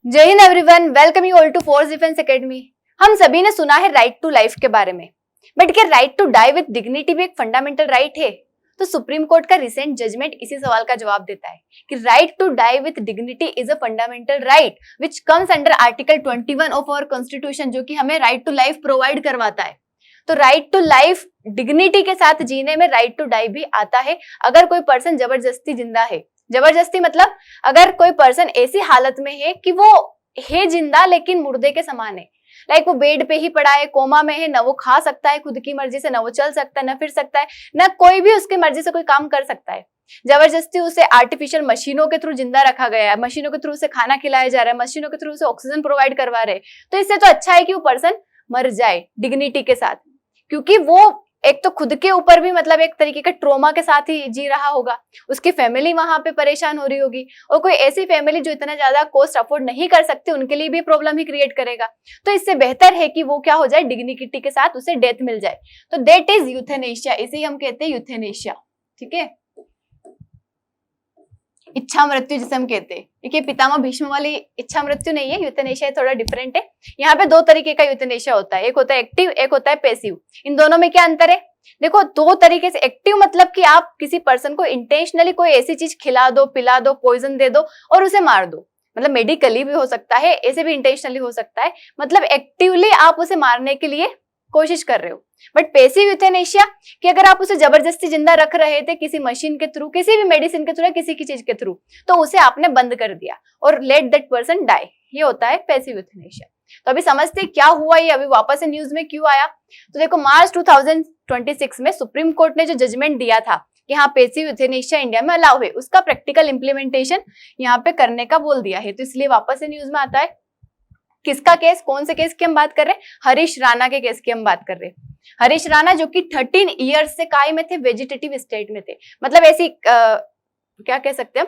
जय हिंद everyone, welcome you all to Force Defence Academy. हम सभी ने सुना है राइट टू लाइफ के बारे में, बट क्या right to die with dignity भी एक फंडामेंटल राइट है? तो सुप्रीम कोर्ट का रिसेंट जजमेंट इसी सवाल का जवाब देता है कि right to die with dignity is a fundamental right which comes under article 21 of our constitution, जो कि हमें राइट टू लाइफ प्रोवाइड करवाता है। तो राइट टू लाइफ डिग्निटी के साथ जीने में राइट टू डाई भी आता है अगर कोई पर्सन जबरदस्ती जिंदा है। जबरदस्ती मतलब अगर कोई पर्सन ऐसी हालत में है कि वो है जिंदा लेकिन मुर्दे के समान है, लाइक वो बेड पे ही पड़ा है, कोमा में है, ना वो खा सकता है खुद की मर्जी से, ना वो चल सकता है, ना फिर सकता है, ना कोई भी उसकी मर्जी से कोई काम कर सकता है। जबरदस्ती उसे आर्टिफिशियल मशीनों के थ्रू जिंदा रखा गया है, मशीनों के थ्रू उसे खाना खिलाया जा रहा है, मशीनों के थ्रू उसे ऑक्सीजन प्रोवाइड करवा रहे हैं। तो इससे तो अच्छा है कि वो पर्सन मर जाए डिग्निटी के साथ, क्योंकि वो एक तो खुद के ऊपर भी मतलब एक तरीके का ट्रोमा के साथ ही जी रहा होगा, उसकी फैमिली वहां पे परेशान हो रही होगी, और कोई ऐसी फैमिली जो इतना ज्यादा कॉस्ट अफोर्ड नहीं कर सकती उनके लिए भी प्रॉब्लम ही क्रिएट करेगा। तो इससे बेहतर है कि वो क्या हो जाए, डिग्निटी के साथ उसे डेथ मिल जाए। तो दैट इज यूथेनेशिया, इसे हम कहते हैं यूथेनेशिया। ठीक है, इच्छा मृत्यु जिसे हम कहते हैं। देखिए पितामह भीष्म वाली इच्छा मृत्यु नहीं है, यूथेनेशिया थोड़ा डिफरेंट है। यहाँ पे दो तरीके का यूथेनेशिया होता है, एक होता है एक्टिव, एक होता है पैसिव। इन दोनों में क्या अंतर है? देखो, दो तरीके से। एक्टिव मतलब कि आप किसी पर्सन को इंटेंशनली कोई ऐसी चीज खिला दो, पिला दो, पॉइजन दे दो और उसे मार दो, मतलब मेडिकली भी हो सकता है, ऐसे भी इंटेंशनली हो सकता है, मतलब एक्टिवली आप उसे मारने के लिए कोशिश कर रहे हो। बट पैसिव यूथेनेशिया कि अगर आप उसे जबरदस्ती जिंदा रख रहे थे किसी मशीन के थ्रू, किसी भी मेडिसिन के थ्रू या किसी की चीज के थ्रू, तो उसे आपने बंद कर दिया और लेट दैट पर्सन डाई, ये होता है पैसिव यूथेनेशिया। तो अभी समझते क्या हुआ, ये अभी वापस से न्यूज में क्यों आया। तो देखो, मार्च 2026 में सुप्रीम कोर्ट ने जो जजमेंट दिया था कि हाँ पैसिव यूथेनेशिया इंडिया में अलाउ है, उसका प्रैक्टिकल इंप्लीमेंटेशन यहाँ पे करने का बोल दिया है। तो इसलिए वापस से न्यूज में आता है। किसका केस, कौन से केस की हम बात कर रहे हैं? हरीश राणा के केस की हम बात कर रहे हैं। हरीश राणा जो कि 13 ईयर्स से काय में थे, वेजिटेटिव स्टेट में थे, मतलब ऐसी क्या कह सकते हैं,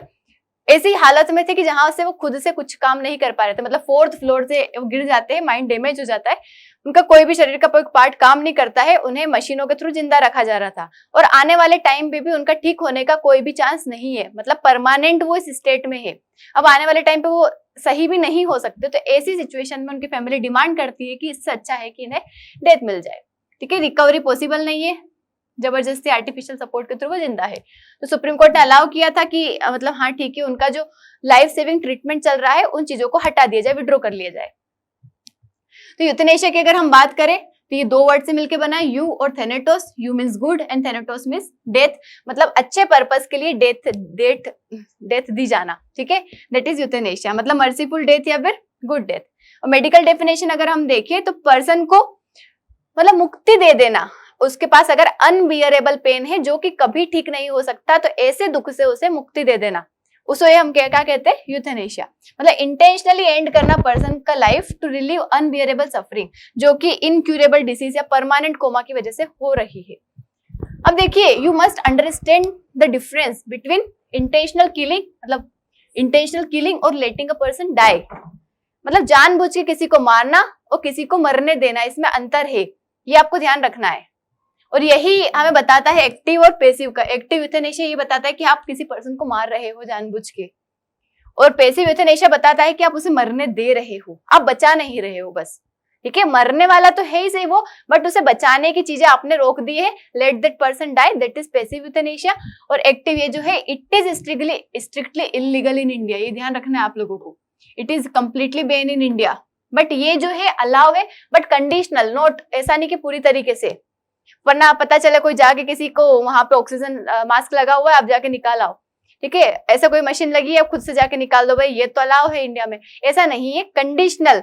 ऐसी हालत में थे कि जहां से वो खुद से कुछ काम नहीं कर पा रहे थे, मतलब 4th फ्लोर से वो गिर जाते हैं, माइंड डैमेज हो जाता है, उनका कोई भी शरीर का कोई पार्ट काम नहीं करता है, उन्हें मशीनों के थ्रू जिंदा रखा जा रहा था और आने वाले टाइम पे भी उनका ठीक होने का कोई भी चांस नहीं है, मतलब परमानेंट वो इस स्टेट में है। अब आने वाले टाइम पे वो सही भी नहीं हो सकते, तो ऐसी सिचुएशन में उनकी फैमिली डिमांड करती है कि इससे अच्छा है कि इन्हें डेथ मिल जाए। ठीक है, रिकवरी पॉसिबल नहीं है, जबरदस्ती आर्टिफिशियल सपोर्ट के थ्रू वो जिंदा है। तो सुप्रीम कोर्ट ने अलाउ किया था कि मतलब हाँ ठीक है, उनका जो लाइफ सेविंग ट्रीटमेंट चल रहा है उन चीजों को हटा दिया जाए, विड्रॉ कर लिया जाए। तो यूथेनेशिया की अगर हम बात करें तो ये दो वर्ड से मिलकर बना है, यू और thanatos. Eu means good and thanatos means death, मतलब अच्छे पर्पस के लिए डेथ दी जाना। ठीक है, दैट इज यूथेनेशिया, मतलब मर्सीफुल डेथ या फिर गुड डेथ। और मेडिकल डेफिनेशन अगर हम देखें तो पर्सन को मतलब मुक्ति दे देना, उसके पास अगर अनबियरेबल पेन है जो कि कभी ठीक नहीं हो सकता, तो ऐसे दुख से उसे मुक्ति दे देना, उसे हम क्या कहते हैं? यूथेनेशिया। मतलब इंटेंशनली एंड करना पर्सन का life to relieve unbearable suffering, जो कि इनक्यूरेबल डिसीज या परमानेंट कोमा की वजह से हो रही है। अब देखिए, you must understand the difference between intentional killing, मतलब इंटेंशनल किलिंग और लेटिंग अ पर्सन डाई, मतलब जानबूझ के किसी को मारना और किसी को मरने देना, इसमें अंतर है, ये आपको ध्यान रखना है। और यही हमें बताता है एक्टिव और पैसिव का। एक्टिव यूथेनेशिया ये बताता है कि आप किसी पर्सन को मार रहे हो जानबूझ के, और पैसिव यूथेनेशिया बताता है कि आप उसे मरने दे रहे हो, आप बचा नहीं रहे हो बस। ठीक है, मरने वाला तो है ही सही वो, बट उसे बचाने की चीजें आपने रोक दी है, let that person die, that is passive euthanasia. और एक्टिव ये जो है, it is strictly illegal in India, ये ध्यान रखना है आप लोगों को। It is completely ban in India, but ये जो है अलाउ है, बट कंडीशनल, नॉट ऐसा नहीं कि पूरी तरीके से, वरना पता चले कोई जाके किसी को वहां पे ऑक्सीजन मास्क लगा हुआ है, आप जाके निकाल आओ। ठीक है, ऐसा कोई मशीन लगी है, आप खुद से जाके निकाल दो, भाई ये तो अलाउ है इंडिया में, ऐसा नहीं है। कंडीशनल,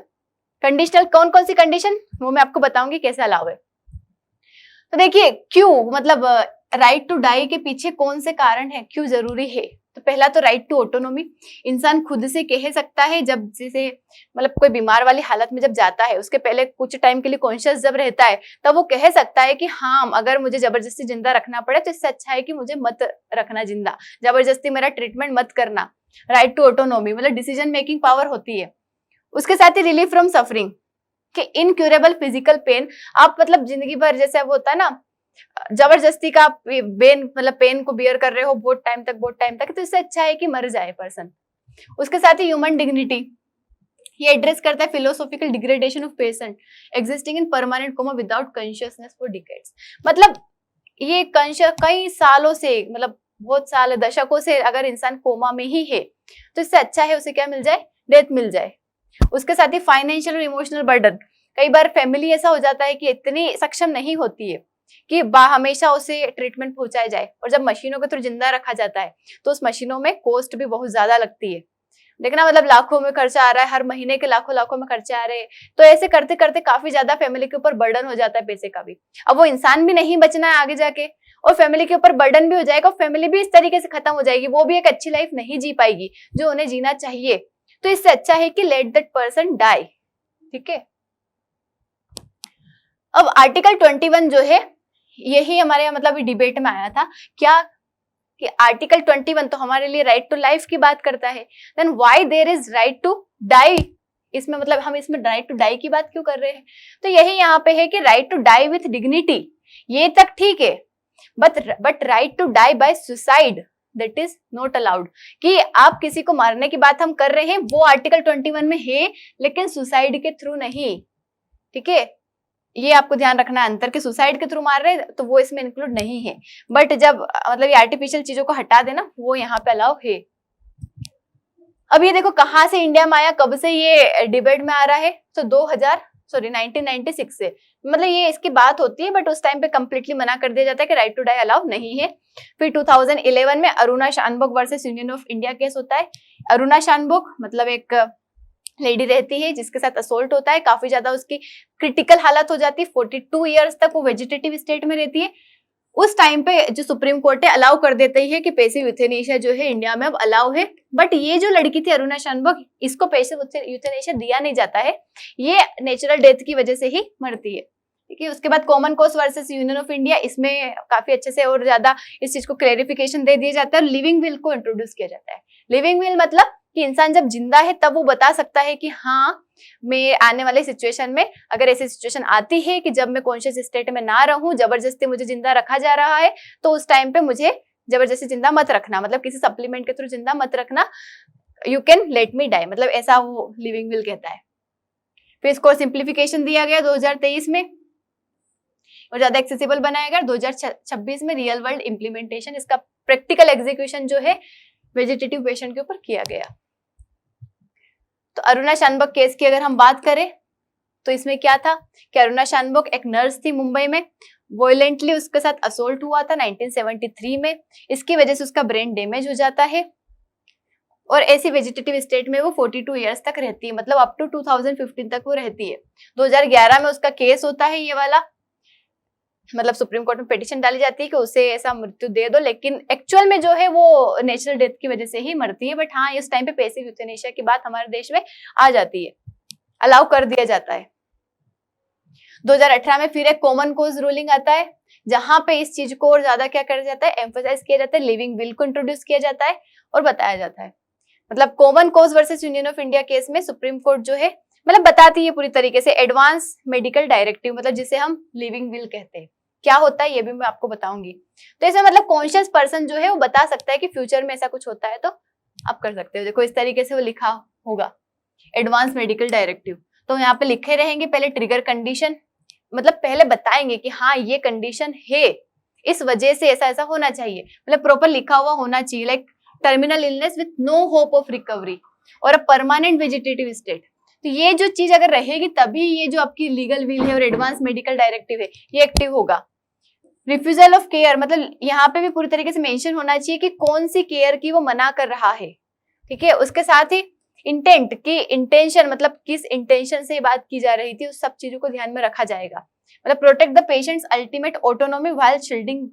कंडीशनल कौन कौन सी कंडीशन, वो मैं आपको बताऊंगी कैसे अलाउ है। तो देखिए, क्यों मतलब राइट टू डाई के पीछे कौन से कारण है, क्यों जरूरी है। तो पहला तो राइट टू ऑटोनॉमी, इंसान खुद से कह सकता है, जब जैसे मतलब कोई बीमार वाली हालत में जब जाता है, उसके पहले कुछ टाइम के लिए कॉन्शियस जब रहता है, तब वो कह सकता है कि हाँ अगर मुझे जबरदस्ती जिंदा रखना पड़े तो इससे अच्छा है कि मुझे मत रखना जिंदा, जबरदस्ती मेरा ट्रीटमेंट मत करना। राइट टू ऑटोनॉमी मतलब डिसीजन मेकिंग पावर होती है। उसके साथ ही रिलीफ फ्रॉम सफरिंग, कि इनक्यूरेबल फिजिकल पेन, आप मतलब जिंदगी भर जैसे वो होता है ना, जबरदस्ती का पेन, मतलब पेन को बियर कर रहे हो बहुत टाइम तक, तो इससे अच्छा है कि मर जाए पर्सन। उसके साथ ही ह्यूमन डिग्निटी, ये एड्रेस करता है philosophical degradation of patient existing in permanent coma without consciousness for decades. मतलब ये कई सालों से, मतलब बहुत साल दशकों से अगर इंसान कोमा में ही है तो इससे अच्छा है उसे क्या मिल जाए, डेथ मिल जाए। उसके साथ ही फाइनेंशियल और इमोशनल बर्डन, कई बार फैमिली ऐसा हो जाता है कि इतनी सक्षम नहीं होती है कि हमेशा उसे ट्रीटमेंट पहुंचाया जाए, और जब मशीनों के थ्रू जिंदा रखा जाता है तो उस मशीनों में कॉस्ट भी बहुत ज्यादा लगती है। देखना, मतलब लाखों में खर्चा आ रहा है, हर महीने के लाखों लाखों में खर्चे आ रहे हैं, तो ऐसे करते करते काफी ज्यादा फैमिली के ऊपर बर्डन हो जाता है पैसे का भी। अब वो इंसान भी नहीं बचना है आगे जाके, और फैमिली के ऊपर बर्डन भी हो जाएगा, और फैमिली भी इस तरीके से खत्म हो जाएगी, वो भी एक अच्छी लाइफ नहीं जी पाएगी जो उन्हें जीना चाहिए। तो इससे अच्छा है कि लेट दैट पर्सन डाई। ठीक है, अब आर्टिकल 21 जो है यही हमारे यहाँ मतलब डिबेट में आया था क्या कि आर्टिकल 21 तो हमारे लिए राइट टू लाइफ की बात करता है, then why there is right to die, इसमें मतलब हम इसमें राइट टू डाई की बात क्यों कर रहे हैं। तो यही यहाँ पे है कि right to die with dignity, ये तक ठीक है, but right to die by suicide that is not allowed. कि आप किसी को मारने की बात हम कर रहे हैं वो आर्टिकल 21 में है, लेकिन सुसाइड के थ्रू नहीं। ठीक है, ये आपको ध्यान रखना है अंतर, के सुसाइड के थ्रू मार रहे तो वो इसमें इंक्लूड नहीं है, बट जब मतलब ये आर्टिफिशियल चीजों को हटा देना वो यहाँ पे अलाउ है। अब ये देखो कहाँ से इंडिया में आया, कब से ये डिबेट में आ रहा है, तो 1996 से, मतलब ये इसकी बात होती है बट उस टाइम पे कंप्लीटली मना कर दिया जाता है कि राइट टू डाई अलाउ नहीं है। फिर 2011 में Aruna Shanbaug versus union of India case होता है। अरुणा शानभोग मतलब एक लेडी रहती है जिसके साथ असोल्ट होता है, काफी ज्यादा उसकी क्रिटिकल हालत हो जाती है, 42 इयर्स तक वो वेजिटेटिव स्टेट में रहती है। उस टाइम पे जो सुप्रीम कोर्ट है अलाउ कर देते ही है कि पैसिव यूथेनेशिया जो है इंडिया में अब अलाउ है, बट ये जो लड़की थी अरुणा शानभोग, इसको पैसिव यूथेनेशिया दिया नहीं जाता है, ये नेचुरल डेथ की वजह से ही मरती है। ठीक है, उसके बाद common cause versus union of India, इसमें काफी अच्छे से और ज्यादा इस चीज को क्लेरिफिकेशन दे दिया जाता है, और लिविंग विल को इंट्रोड्यूस किया जाता है। लिविंग विल मतलब कि इंसान जब जिंदा है तब वो बता सकता है कि हाँ मैं आने वाले सिचुएशन में अगर ऐसी सिचुएशन आती है कि जब मैं कॉन्शियस स्टेट में ना रहूं, जबरदस्ती मुझे जिंदा रखा जा रहा है, तो उस टाइम पे मुझे जबरदस्ती जिंदा मत रखना, मतलब किसी सप्लीमेंट के थ्रू जिंदा मत रखना, you can let me die, मतलब ऐसा वो लिविंग विल कहता है। फिर इसको सिंप्लीफिकेशन दिया गया 2023 में और ज्यादा एक्सेसिबल बनाया गया। 2026 में रियल वर्ल्ड इम्प्लीमेंटेशन, इसका प्रैक्टिकल एग्जीक्यूशन जो है वेजिटेटिव पेशेंट के ऊपर किया गया। तो अरुणा शानभोग केस की अगर हम बात करें तो इसमें क्या था कि अरुणा शानभोग एक नर्स थी मुंबई में, वॉयलेंटली उसके साथ असोल्ट हुआ था 1973 में, इसकी वजह से उसका ब्रेन डैमेज हो जाता है और ऐसी वेजिटेटिव स्टेट में वो 42 इयर्स तक रहती है, मतलब अप टू 2015 तक वो रहती है। 2011 में उसका केस होता है ये वाला, मतलब सुप्रीम कोर्ट में पिटीशन डाली जाती है कि उसे ऐसा मृत्यु दे दो, लेकिन एक्चुअल में जो है वो नेचुरल डेथ की वजह से ही मरती है। बट हाँ, इस टाइम पे पैसिव यूथेनेशिया की बात हमारे देश में आ जाती है, अलाउ कर दिया जाता है। 2018 में फिर एक कॉमन कॉज रूलिंग आता है जहां पे इस चीज को और ज्यादा क्या कर जाता है, एम्फसाइज किया जाता है, लिविंग विल को इंट्रोड्यूस किया जाता है और बताया जाता है। मतलब common cause versus union of India case में सुप्रीम कोर्ट जो है मतलब बताती है पूरी तरीके से एडवांस मेडिकल डायरेक्टिव, मतलब जिसे हम लिविंग विल कहते हैं, क्या होता है ये भी मैं आपको बताऊंगी। तो इसमें मतलब कॉन्शियस पर्सन जो है वो बता सकता है कि फ्यूचर में ऐसा कुछ होता है तो आप कर सकते हो। देखो इस तरीके से वो लिखा होगा एडवांस मेडिकल डायरेक्टिव, तो यहाँ पे लिखे रहेंगे पहले ट्रिगर कंडीशन, मतलब पहले बताएंगे कि हाँ ये कंडीशन है, इस वजह से ऐसा ऐसा होना चाहिए, मतलब प्रॉपर लिखा हुआ होना चाहिए, like terminal illness with no hope of recovery और अ परमानेंट वेजिटेटिव स्टेट। तो ये जो चीज अगर रहेगी तभी ये जो आपकी लीगल विल है और एडवांस मेडिकल डायरेक्टिव है ये एक्टिव होगा। रिफ्यूजल ऑफ केयर, मतलब यहाँ पे भी पूरी तरीके से मेंशन होना चाहिए कि कौन सी केयर की वो मना कर रहा है। ठीक है, उसके साथ ही इंटेंट की इंटेंशन, मतलब किस इंटेंशन से बात की जा रही थी, उस सब चीजों को ध्यान में रखा जाएगा। मतलब protect the patients ultimate autonomy while shielding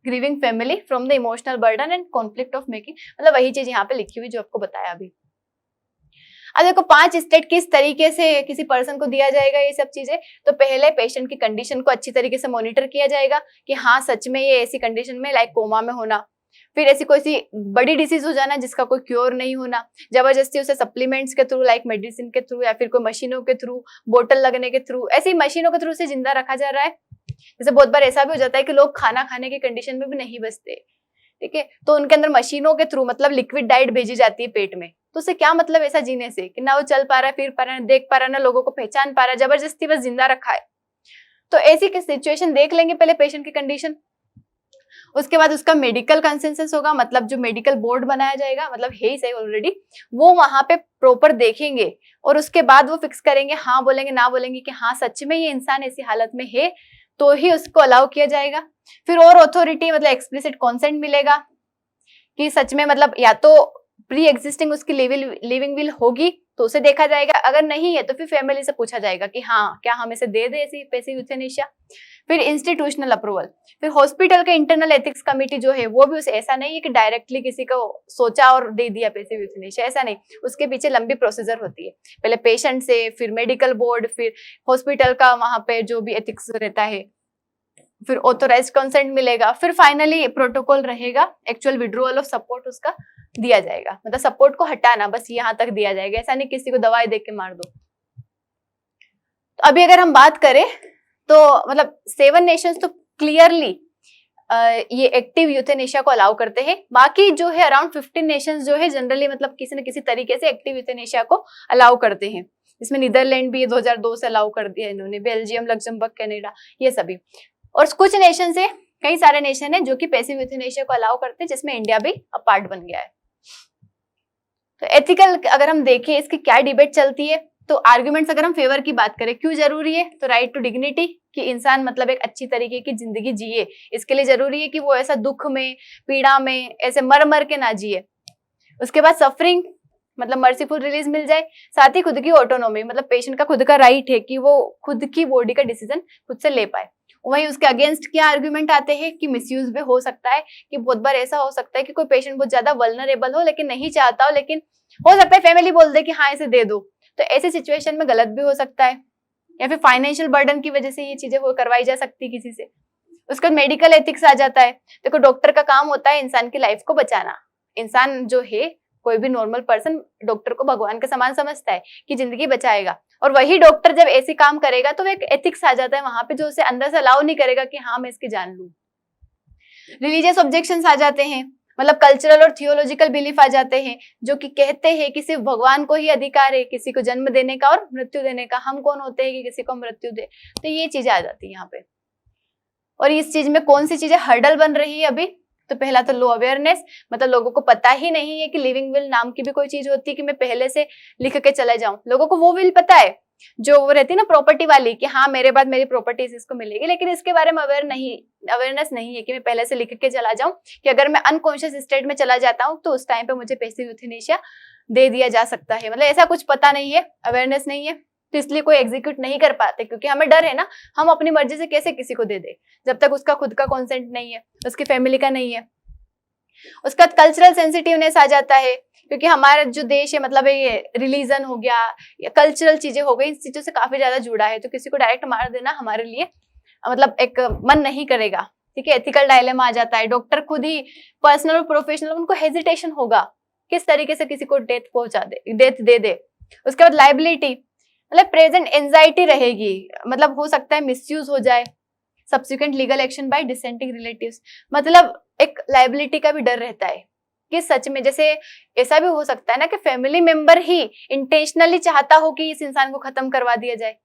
grieving family from the emotional burden and conflict of making, मतलब वही चीज यहाँ पे लिखी हुई जो आपको बताया अभी। अब देखो 5 स्टेट किस तरीके से किसी पर्सन को दिया जाएगा ये सब चीजें। तो पहले पेशेंट की कंडीशन को अच्छी तरीके से मॉनिटर किया जाएगा कि हाँ सच में ये ऐसी कंडीशन में लाइक कोमा में होना, फिर ऐसी कोई सी बड़ी डिसीज हो जाना जिसका कोई क्योर नहीं होना, जबरदस्ती उसे सप्लीमेंट्स के थ्रू लाइक मेडिसिन के थ्रू या फिर कोई मशीनों के थ्रू, बोतल लगने के थ्रू, ऐसी मशीनों के थ्रू से जिंदा रखा जा रहा है। जैसे बहुत बार ऐसा भी हो जाता है कि लोग खाना खाने की कंडीशन में भी नहीं बचते, ठीक है, तो उनके अंदर मशीनों के थ्रू मतलब लिक्विड डाइट भेजी जाती है पेट में, तो उसे क्या मतलब ऐसा जीने से कि ना वो चल पा रहा है, फिर पा रहा है, देख पा रहा है, ना लोगों को पहचान पा रहा है, जबरदस्ती बस जिंदा रखा है। तो ऐसी सिचुएशन देख लेंगे पहले पेशेंट की कंडीशन, उसके बाद उसका मेडिकल कंसेंसस होगा, मतलब जो मेडिकल बोर्ड बनाया जाएगा, मतलब है ही सही ऑलरेडी, वो वहां पे प्रॉपर देखेंगे और उसके बाद वो फिक्स करेंगे, हाँ बोलेंगे ना बोलेंगे कि हाँ सच में ये इंसान ऐसी हालत में है, तो ही उसको अलाउ किया जाएगा। फिर और अथॉरिटी मतलब एक्सप्लिसिट कॉन्सेंट मिलेगा कि सच में मतलब या तो प्री एग्जिस्टिंग उसकी लिविंग विल होगी तो उसे देखा जाएगा, अगर नहीं है तो फिर फैमिली से पूछा जाएगा कि हाँ क्या हम इसे दे दे ऐसी पैसिव यूथेनेशिया। फिर इंस्टीट्यूशनल अप्रूवल, फिर हॉस्पिटल के इंटरनल एथिक्स कमेटी जो है वो भी उसे, ऐसा नहीं है कि डायरेक्टली किसी को सोचा और दे दिया पैसिव यूथेनेशिया, ऐसा नहीं, उसके पीछे लंबी प्रोसीजर होती है, पहले पेशेंट से, फिर मेडिकल बोर्ड, फिर हॉस्पिटल का वहां पे जो भी एथिक्स रहता है, फिर ऑथोराइज्ड कंसेंट मिलेगा, फिर फाइनली प्रोटोकॉल रहेगा, एक्चुअल विड्रॉल ऑफ सपोर्ट उसका दिया जाएगा, मतलब सपोर्ट को हटाना बस यहाँ तक दिया जाएगा, ऐसा नहीं किसी को दवाई देके मार दो। तो अभी अगर हम बात करें तो मतलब 7 नेशंस तो क्लियरली ये एक्टिव यूथेनेशिया को अलाउ करते हैं, बाकी जो है अराउंड 15 नेशंस जो है जनरली मतलब किसी न किसी तरीके से एक्टिव यूथेनेशिया को अलाउ करते हैं, इसमें नीदरलैंड भी 2002 से अलाउ कर दिया इन्होंने, बेल्जियम, लग्जमबर्ग, कनाडा, ये सभी। और कुछ नेशन से, कई सारे नेशन है जो कि पैसिव यूथेनेशिया को अलाउ करते हैं, जिसमें इंडिया भी अ पार्ट बन गया है। तो एथिकल अगर हम देखें इसकी क्या डिबेट चलती है, तो आर्गुमेंट्स अगर हम फेवर की बात करें, क्यों जरूरी है, तो राइट टू डिग्निटी, कि इंसान मतलब एक अच्छी तरीके की जिंदगी जिए, इसके लिए जरूरी है कि वो ऐसा दुख में, पीड़ा में ऐसे मर मर के ना जिए। उसके बाद सफरिंग, मतलब मर्सीफुल रिलीज मिल जाए, साथ ही खुद की ऑटोनॉमी, मतलब पेशेंट का खुद का राइट है कि वो खुद की बॉडी का डिसीजन खुद से ले पाए। वहीं उसके अगेंस्ट क्या आर्गुमेंट आते हैं कि मिसयूज भी हो सकता है, कि बहुत बार ऐसा हो सकता है कि कोई पेशेंट बहुत ज्यादा वल्नरेबल हो लेकिन नहीं चाहता हो, लेकिन हो सकता है फैमिली बोल दे कि हाँ इसे दे दो, तो ऐसी सिचुएशन में गलत भी हो सकता है, या फिर फाइनेंशियल बर्डन की वजह से ये चीजें हो करवाई जा सकती है किसी से। उसका मेडिकल एथिक्स आ जाता है, देखो डॉक्टर का काम होता है इंसान की लाइफ को बचाना, इंसान जो है कोई भी नॉर्मल पर्सन डॉक्टर को भगवान के समान समझता है कि जिंदगी बचाएगा, और वही डॉक्टर जब ऐसे काम करेगा तो एक एथिक्स आ जाता है वहां पे जो उसे अंदर से अलाउ नहीं करेगा कि हाँ मैं इसकी जान लूं। रिलीजियस ऑब्जेक्शंस आ जाते हैं, मतलब कल्चरल और थियोलॉजिकल बिलीफ आ जाते हैं जो कि कहते हैं कि सिर्फ भगवान को ही अधिकार है किसी को जन्म देने का और मृत्यु देने का, हम कौन होते हैं कि किसी को मृत्यु दे, तो ये चीजें आ जाती है यहाँ पे। और इस चीज में कौन सी चीजें हर्डल बन रही है अभी, तो पहला तो लो अवेयरनेस, मतलब लोगों को पता ही नहीं है कि लिविंग विल नाम की भी कोई चीज होती है कि मैं पहले से लिख के चला जाऊं, लोगों को वो विल पता है जो वो रहती है ना प्रॉपर्टी वाली, कि हाँ मेरे बाद मेरी प्रॉपर्टी इसको मिलेगी, लेकिन इसके बारे में अवेयरनेस नहीं है कि मैं पहले से लिख के चला जाऊं कि अगर मैं अनकॉन्शियस स्टेट में चला जाता हूं तो उस टाइम पे मुझे पैसिव यूथेनेशिया दे दिया जा सकता है, मतलब ऐसा कुछ पता नहीं है, अवेयरनेस नहीं है, तो इसलिए कोई एग्जीक्यूट नहीं कर पाते, क्योंकि हमें डर है ना, हम अपनी मर्जी से कैसे किसी को दे दे जब तक उसका खुद का कॉन्सेंट नहीं है, उसकी फैमिली का नहीं है। उसका कल्चरल सेंसिटिवनेस आ जाता है, क्योंकि हमारा जो देश है मतलब ये रिलीजन हो गया या कल्चरल चीजें हो गई, इन चीजों से काफी ज्यादा जुड़ा है, तो किसी को डायरेक्ट मार देना हमारे लिए मतलब एक मन नहीं करेगा, ठीक है। एथिकल डायलेमा आ जाता है, डॉक्टर खुद ही पर्सनल और प्रोफेशनल उनको हेजिटेशन होगा किस तरीके से किसी को डेथ दे दे। उसके बाद लाइबिलिटी, मतलब प्रेजेंट एंजाइटी रहेगी, मतलब हो सकता है मिसयूज हो जाए, subsequent legal action by dissenting relatives, मतलब एक लाइबिलिटी का भी डर रहता है कि सच में जैसे ऐसा भी हो सकता है ना कि फैमिली मेंबर ही इंटेंशनली चाहता हो कि इस इंसान को खत्म करवा दिया जाए,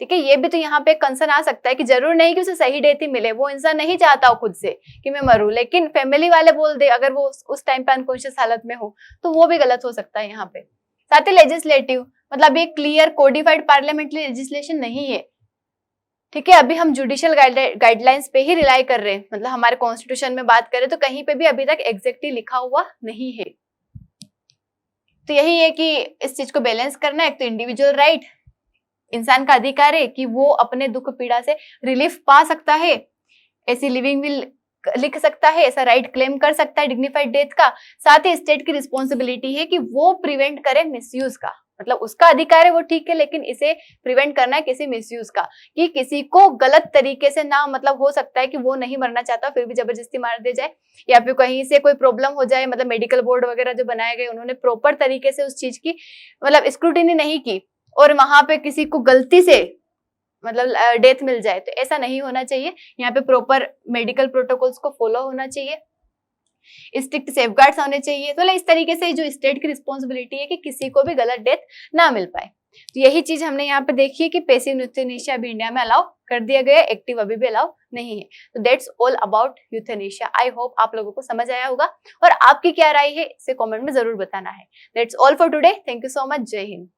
ठीक है, ये भी तो यहाँ पे कंसर्न आ सकता है कि जरूर नहीं कि उसे सही डेथ ही मिले, वो इंसान नहीं चाहता हो खुद से कि मैं मरूं, लेकिन फैमिली वाले बोल दे अगर वो उस टाइम पे अनकॉन्शियस हालत में हो, तो वो भी गलत हो सकता है यहाँ पे। साथ ही लेजिस्लेटिव, मतलब ये क्लियर कोडिफाइड पार्लियामेंट्री लेजिस्लेशन नहीं है, ठीक है, अभी हम जुडिशियल गाइडलाइंस पे ही रिलाई कर रहे हैं, मतलब हमारे कॉन्स्टिट्यूशन में बात करें तो कहीं पे भी अभी तक एग्जैक्टली लिखा हुआ नहीं है। तो यही है कि इस चीज को बैलेंस करना, एक तो इंडिविजुअल राइट, इंसान का अधिकार है कि वो अपने दुख पीड़ा से रिलीफ पा सकता है, ऐसी लिविंग विल लिख सकता है, ऐसा राइट क्लेम कर सकता है डिग्निफाइड डेथ का। साथ ही स्टेट की रिस्पॉन्सिबिलिटी है कि वो प्रिवेंट करे मिसयूज का, मतलब उसका अधिकार है वो ठीक है, लेकिन इसे प्रिवेंट करना है किसी मिसयूज का, कि किसी को गलत तरीके से ना, मतलब हो सकता है कि वो नहीं मरना चाहता फिर भी जबरदस्ती मार दे जाए, या फिर कहीं से कोई प्रॉब्लम हो जाए, मतलब मेडिकल बोर्ड वगैरह जो बनाए गए उन्होंने प्रॉपर तरीके से उस चीज की मतलब स्क्रूटिनी नहीं की और वहां पे किसी को गलती से मतलब डेथ मिल जाए, तो ऐसा नहीं होना चाहिए। यहाँ पे प्रॉपर मेडिकल प्रोटोकॉल्स को फॉलो होना चाहिए। स्ट्रिक्ट सेफगार्ड्स होने चाहिए। तो इस तरीके से जो स्टेट की रिस्पॉन्सिबिलिटी है कि किसी को भी गलत डेथ ना मिल पाए। तो यही चीज हमने यहाँ पे देखी है कि पैसिव यूथेनेशिया अभी इंडिया में अलाउ कर दिया गया है, एक्टिव अभी भी अलाउ नहीं है। तो that's all about euthanasia. I hope आप लोगों को समझ आया होगा, और आपकी क्या राय है इसे कमेंट में जरूर बताना है। That's all for today. Thank you so much. जय हिंद।